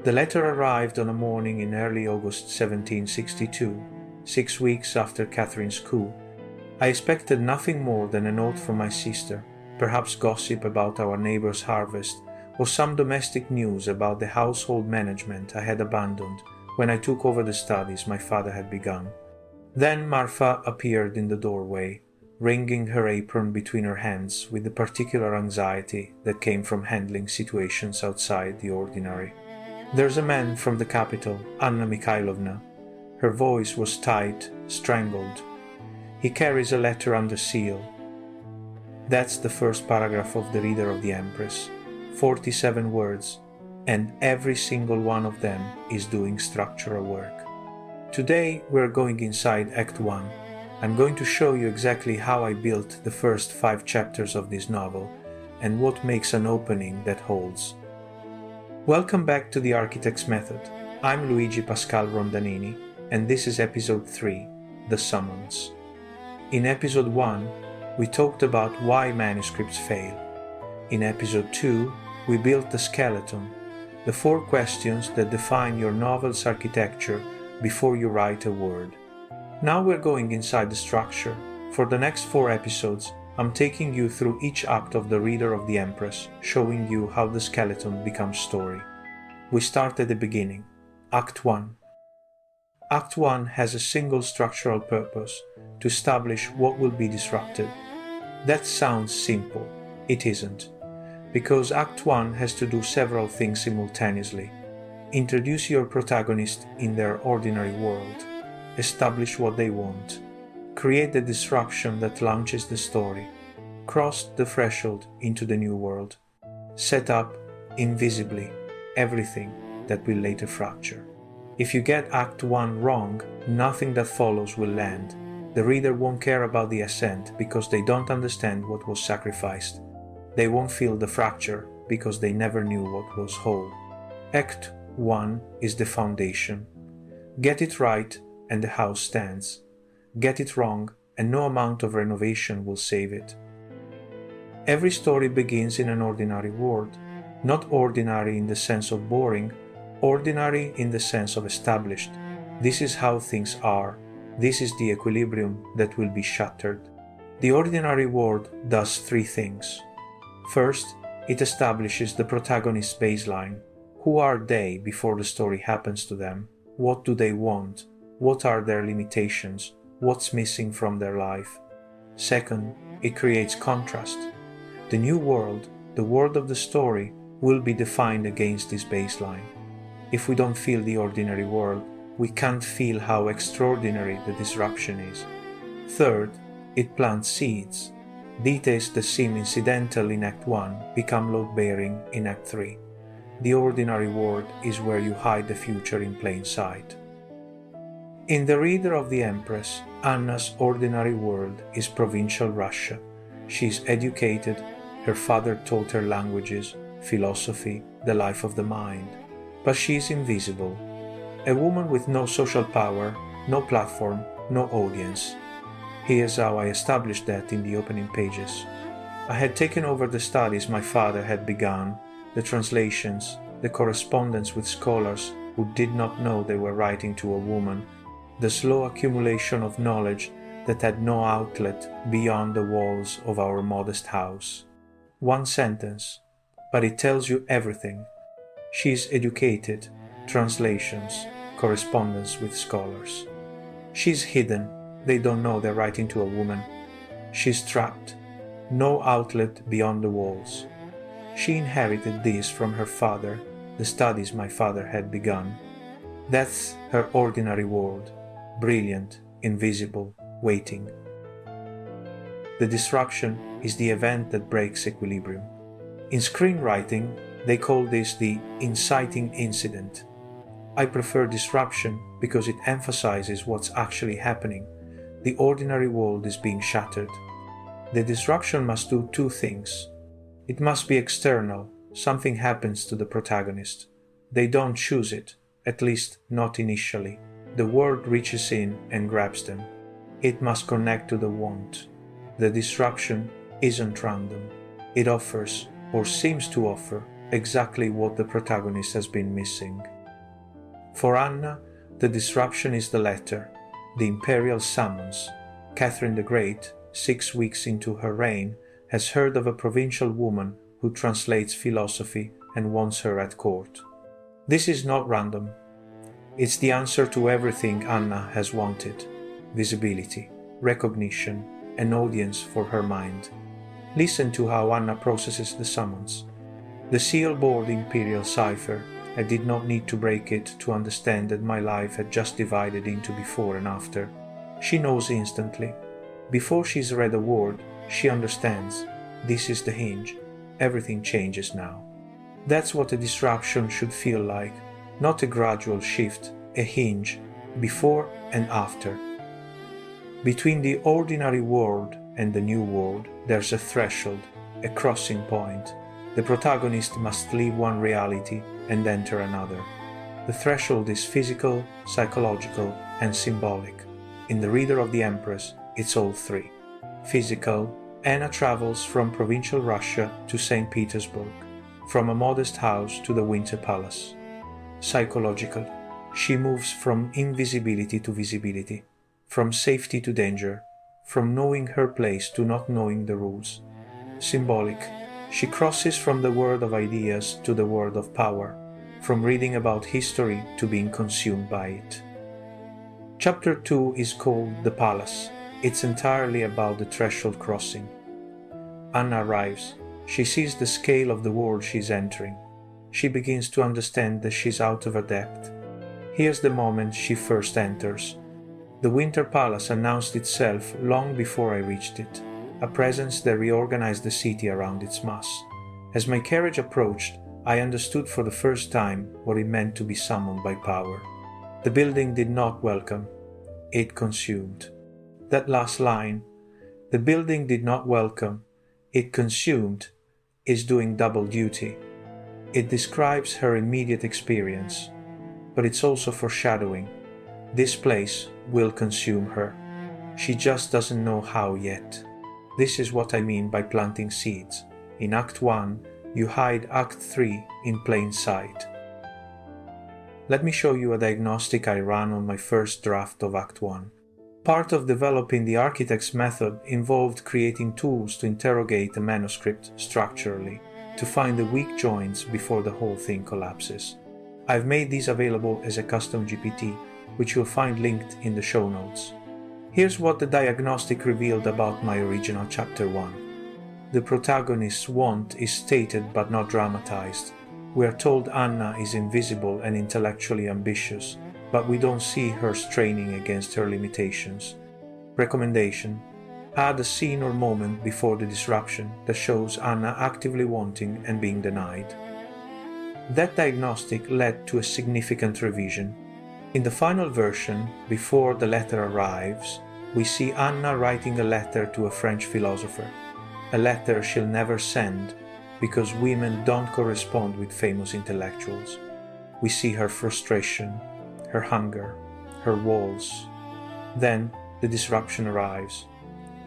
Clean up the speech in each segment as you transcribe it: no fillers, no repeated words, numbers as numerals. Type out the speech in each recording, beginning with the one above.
The letter arrived on a morning in early August 1762, 6 weeks after Catherine's coup. I expected nothing more than a note from my sister, perhaps gossip about our neighbor's harvest, or some domestic news about the household management I had abandoned when I took over the studies my father had begun. Then Marfa appeared in the doorway, wringing her apron between her hands with the particular anxiety that came from handling situations outside the ordinary. "There's a man from the capital, Anna Mikhailovna." Her voice was tight, strangled. "He carries a letter under seal." That's the first paragraph of the Reader of the Empress. 47 words, and every single one of them is doing structural work. Today we're going inside Act 1. I'm going to show you exactly how I built the first 5 chapters of this novel and what makes an opening that holds. Welcome back to the Architect's Method. I'm Luigi Pascal Rondanini, and this is Episode 3, The Summons. In Episode 1, we talked about why manuscripts fail. In Episode 2, we built the skeleton, the 4 questions that define your novel's architecture before you write a word. Now we're going inside the structure. For the next 4 episodes, I'm taking you through each act of the Reader of the Empress, showing you how the skeleton becomes story. We start at the beginning. Act 1. Act 1 has a single structural purpose: to establish what will be disrupted. That sounds simple. It isn't. Because Act 1 has to do several things simultaneously. Introduce your protagonist in their ordinary world. Establish what they want. Create the disruption that launches the story. Cross the threshold into the new world. Set up, invisibly, everything that will later fracture. If you get Act 1 wrong, nothing that follows will land. The reader won't care about the ascent because they don't understand what was sacrificed. They won't feel the fracture because they never knew what was whole. Act 1 is the foundation. Get it right and the house stands. Get it wrong and no amount of renovation will save it. Every story begins in an ordinary world. Not ordinary in the sense of boring, ordinary in the sense of established. This is how things are. This is the equilibrium that will be shattered. The ordinary world does 3 things. First, it establishes the protagonist's baseline. Who are they before the story happens to them? What do they want? What are their limitations? What's missing from their life? Second, it creates contrast. The new world, the world of the story, will be defined against this baseline. If we don't feel the ordinary world, we can't feel how extraordinary the disruption is. Third, it plants seeds. Details that seem incidental in Act 1 become load-bearing in Act 3. The ordinary world is where you hide the future in plain sight. In The Reader of the Empress, Anna's ordinary world is provincial Russia. She is educated, her father taught her languages, philosophy, the life of the mind. But she is invisible. A woman with no social power, no platform, no audience. Here's how I established that in the opening pages. I had taken over the studies my father had begun, the translations, the correspondence with scholars who did not know they were writing to a woman, the slow accumulation of knowledge that had no outlet beyond the walls of our modest house. 1 sentence, but it tells you everything. She is educated, translations, correspondence with scholars. She's hidden, they don't know they're writing to a woman. She's trapped, no outlet beyond the walls. She inherited this from her father, the studies my father had begun. That's her ordinary world, brilliant, invisible, waiting. The disruption is the event that breaks equilibrium. In screenwriting, they call this the inciting incident. I prefer disruption because it emphasizes what's actually happening. The ordinary world is being shattered. The disruption must do 2 things. It must be external. Something happens to the protagonist. They don't choose it, at least not initially. The world reaches in and grabs them. It must connect to the want. The disruption isn't random. It offers, or seems to offer, exactly what the protagonist has been missing. For Anna, the disruption is the letter, the imperial summons. Catherine the Great, 6 weeks into her reign, has heard of a provincial woman who translates philosophy and wants her at court. This is not random. It's the answer to everything Anna has wanted: visibility, recognition, an audience for her mind. Listen to how Anna processes the summons. The seal bore the imperial cipher. I did not need to break it to understand that my life had just divided into before and after. She knows instantly. Before she's read a word, she understands. This is the hinge. Everything changes now. That's what a disruption should feel like. Not a gradual shift, a hinge, before and after. Between the ordinary world and the new world, there's a threshold, a crossing point. The protagonist must leave one reality and enter another. The threshold is physical, psychological, and symbolic. In the reader of the Empress, it's all three. Physical, Anna travels from provincial Russia to St. Petersburg, from a modest house to the Winter Palace. Psychological, she moves from invisibility to visibility, from safety to danger, from knowing her place to not knowing the rules. Symbolic, she crosses from the world of ideas to the world of power, from reading about history to being consumed by it. Chapter 2 is called The Palace. It's entirely about the threshold crossing. Anna arrives. She sees the scale of the world she's entering. She begins to understand that she's out of her depth. Here's the moment she first enters. The Winter Palace announced itself long before I reached it, a presence that reorganized the city around its mass. As my carriage approached, I understood for the first time what it meant to be summoned by power. The building did not welcome, it consumed. That last line, the building did not welcome, it consumed, is doing double duty. It describes her immediate experience, but it's also foreshadowing. This place will consume her. She just doesn't know how yet. This is what I mean by planting seeds. In Act 1, you hide Act 3 in plain sight. Let me show you a diagnostic I ran on my first draft of Act 1. Part of developing the architect's method involved creating tools to interrogate a manuscript structurally, to find the weak joints before the whole thing collapses. I've made these available as a custom GPT, which you'll find linked in the show notes. Here's what the diagnostic revealed about my original Chapter 1. The protagonist's want is stated but not dramatized. We are told Anna is invisible and intellectually ambitious, but we don't see her straining against her limitations. Recommendation: add a scene or moment before the disruption that shows Anna actively wanting and being denied. That diagnostic led to a significant revision. In the final version, before the letter arrives, we see Anna writing a letter to a French philosopher, a letter she'll never send because women don't correspond with famous intellectuals. We see her frustration, her hunger, her walls. Then the disruption arrives,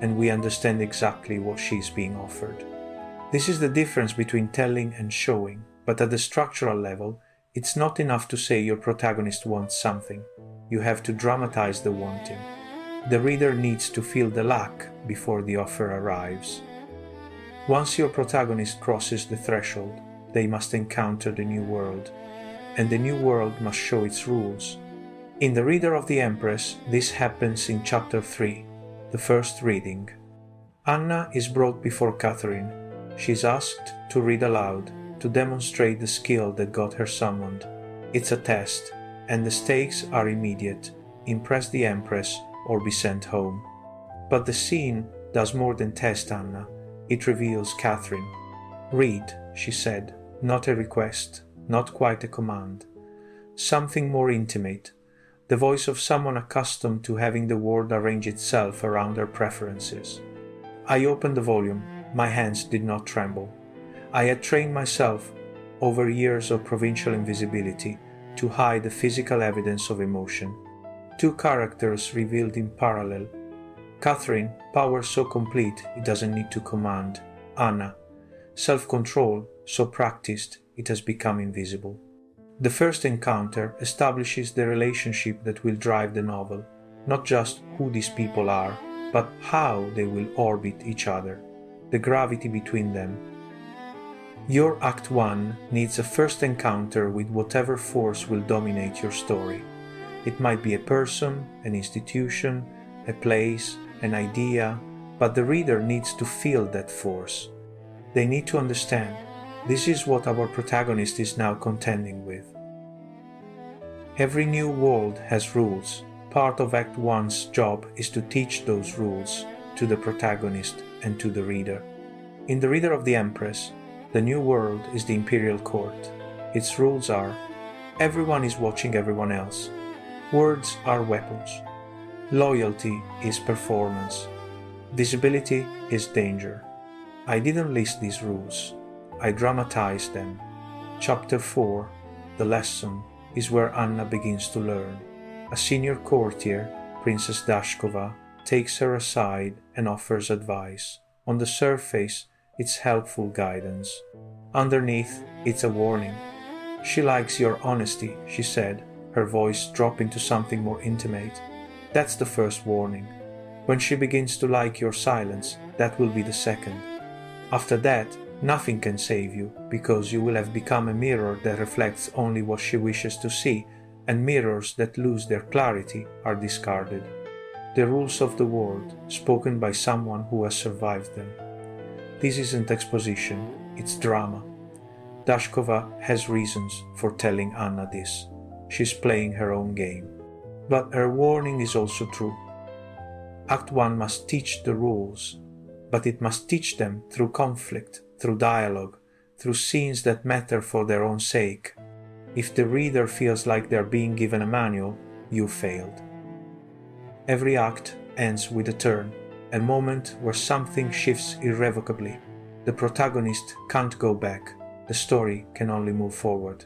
and we understand exactly what she's being offered. This is the difference between telling and showing, but at the structural level, it's not enough to say your protagonist wants something. You have to dramatize the wanting. The reader needs to feel the lack before the offer arrives. Once your protagonist crosses the threshold, they must encounter the new world, and the new world must show its rules. In the reader of the Empress, this happens in Chapter 3, the first reading. Anna is brought before Catherine. She is asked to read aloud, to demonstrate the skill that got her summoned. It's a test, and the stakes are immediate: impress the Empress or be sent home. But the scene does more than test Anna. It reveals Catherine. Read, she said, not a request, not quite a command. Something more intimate, the voice of someone accustomed to having the world arrange itself around her preferences. I opened the volume. My hands did not tremble. I had trained myself over years of provincial invisibility to hide the physical evidence of emotion. Two characters revealed in parallel. Catherine, power so complete it doesn't need to command. Anna, self-control so practiced it has become invisible. The first encounter establishes the relationship that will drive the novel, not just who these people are, but how they will orbit each other, the gravity between them. Your Act 1 needs a first encounter with whatever force will dominate your story. It might be a person, an institution, a place, an idea, but the reader needs to feel that force. They need to understand, this is what our protagonist is now contending with. Every new world has rules. Part of Act 1's job is to teach those rules to the protagonist and to the reader. In The Reader of the Empress, the new world is the imperial court. Its rules are, everyone is watching everyone else. Words are weapons. Loyalty is performance. Visibility is danger. I didn't list these rules. I dramatized them. Chapter 4, The Lesson, is where Anna begins to learn. A senior courtier, Princess Dashkova, takes her aside and offers advice. On the surface, it's helpful guidance. Underneath, it's a warning. "She likes your honesty," she said, her voice dropping to something more intimate. That's the first warning. When she begins to like your silence, that will be the second. After that, nothing can save you, because you will have become a mirror that reflects only what she wishes to see, and mirrors that lose their clarity are discarded. The rules of the world, spoken by someone who has survived them. This isn't exposition, it's drama. Dashkova has reasons for telling Anna this. She's playing her own game. But her warning is also true. Act 1 must teach the rules, but it must teach them through conflict, through dialogue, through scenes that matter for their own sake. If the reader feels like they're being given a manual, you failed. Every act ends with a turn, a moment where something shifts irrevocably. The protagonist can't go back. The story can only move forward.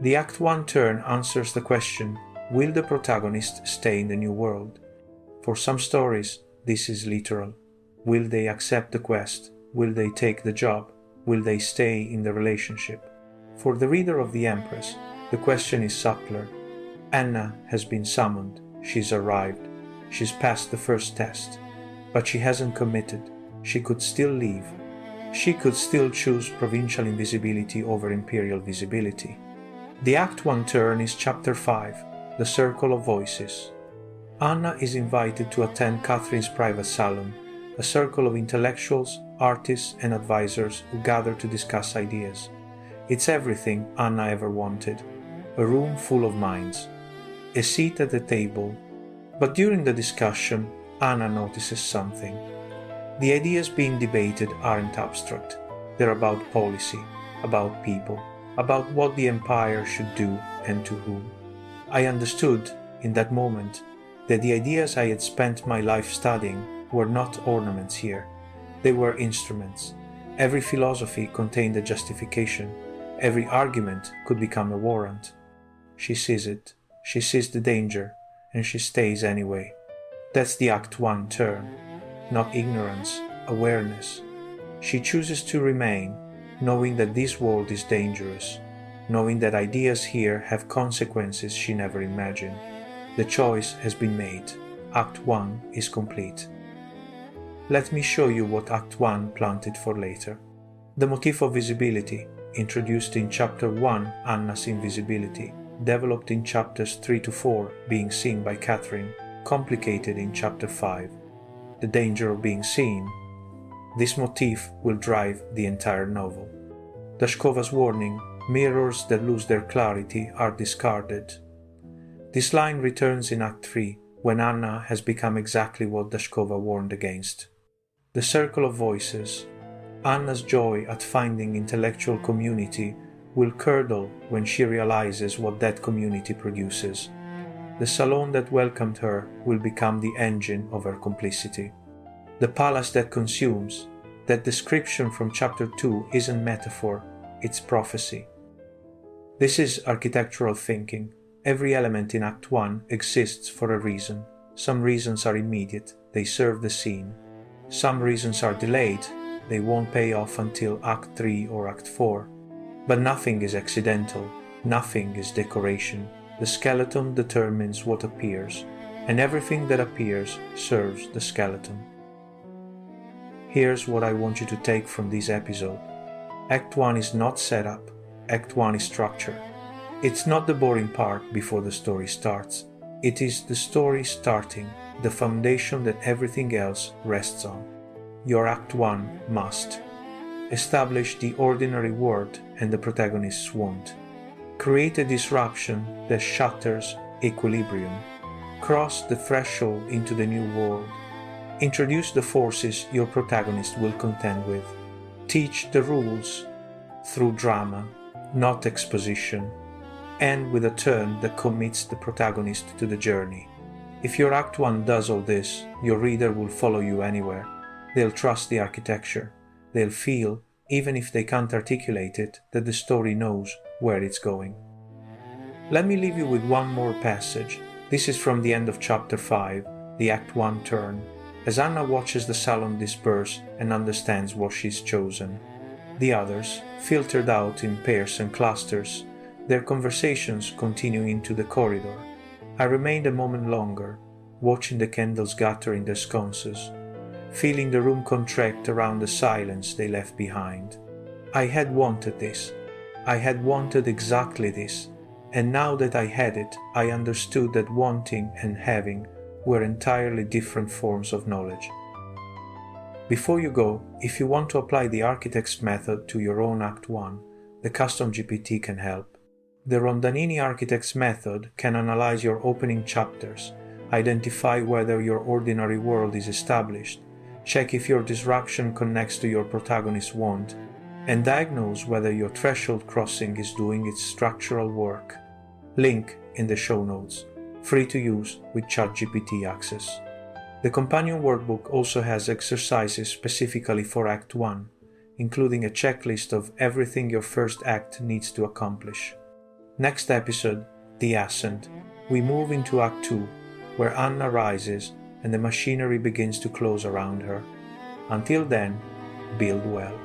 The Act 1 turn answers the question, will the protagonist stay in the new world? For some stories, this is literal. Will they accept the quest? Will they take the job? Will they stay in the relationship? For the reader of the Empress, the question is subtler. Anna has been summoned. She's arrived. She's passed the first test. But she hasn't committed. She could still leave. She could still choose provincial invisibility over imperial visibility. The Act 1 turn is Chapter 5, The Circle of Voices. Anna is invited to attend Catherine's private salon, a circle of intellectuals, artists, and advisors who gather to discuss ideas. It's everything Anna ever wanted, a room full of minds, a seat at the table. But during the discussion, Anna notices something. The ideas being debated aren't abstract. They're about policy, about people, about what the empire should do and to whom. I understood, in that moment, that the ideas I had spent my life studying were not ornaments here. They were instruments. Every philosophy contained a justification. Every argument could become a warrant. She sees it. She sees the danger, and she stays anyway. That's the Act 1 turn. Not ignorance, awareness. She chooses to remain, knowing that this world is dangerous, knowing that ideas here have consequences she never imagined. The choice has been made. Act 1 is complete. Let me show you what Act 1 planted for later. The motif of visibility, introduced in Chapter 1, Anna's invisibility, developed in Chapters 3 to 4, being seen by Catherine, complicated in Chapter 5. The danger of being seen. This motif will drive the entire novel. Dashkova's warning, mirrors that lose their clarity are discarded. This line returns in Act 3, when Anna has become exactly what Dashkova warned against. The circle of voices. Anna's joy at finding intellectual community will curdle when she realizes what that community produces. The salon that welcomed her will become the engine of her complicity. The palace that consumes, that description from Chapter 2 isn't metaphor, it's prophecy. This is architectural thinking. Every element in Act 1 exists for a reason. Some reasons are immediate, they serve the scene. Some reasons are delayed, they won't pay off until Act 3 or Act 4. But nothing is accidental, nothing is decoration. The skeleton determines what appears, and everything that appears serves the skeleton. Here's what I want you to take from this episode. Act 1 is not setup, Act 1 is structure. It's not the boring part before the story starts. It is the story starting, the foundation that everything else rests on. Your Act 1 must establish the ordinary world and the protagonist's want. Create a disruption that shatters equilibrium. Cross the threshold into the new world. Introduce the forces your protagonist will contend with. Teach the rules through drama, not exposition, and with a turn that commits the protagonist to the journey. If your Act 1 does all this, your reader will follow you anywhere. They'll trust the architecture. They'll feel, even if they can't articulate it, that the story knows where it's going. Let me leave you with one more passage. This is from the end of chapter 5, the Act 1 turn, as Anna watches the salon disperse and understands what she's chosen. The others, filtered out in pairs and clusters, their conversations continuing into the corridor. I remained a moment longer, watching the candles gutter in their sconces, feeling the room contract around the silence they left behind. I had wanted this. I had wanted exactly this, and now that I had it, I understood that wanting and having were entirely different forms of knowledge. Before you go, if you want to apply the architect's method to your own Act 1, the custom GPT can help. The Rondanini architect's method can analyze your opening chapters, identify whether your ordinary world is established, check if your disruption connects to your protagonist's want, and diagnose whether your threshold crossing is doing its structural work. Link in the show notes. Free to use with ChatGPT access. The companion workbook also has exercises specifically for Act 1, including a checklist of everything your first act needs to accomplish. Next episode, the Ascent, we move into Act 2, where Anna rises and the machinery begins to close around her. Until then, build well.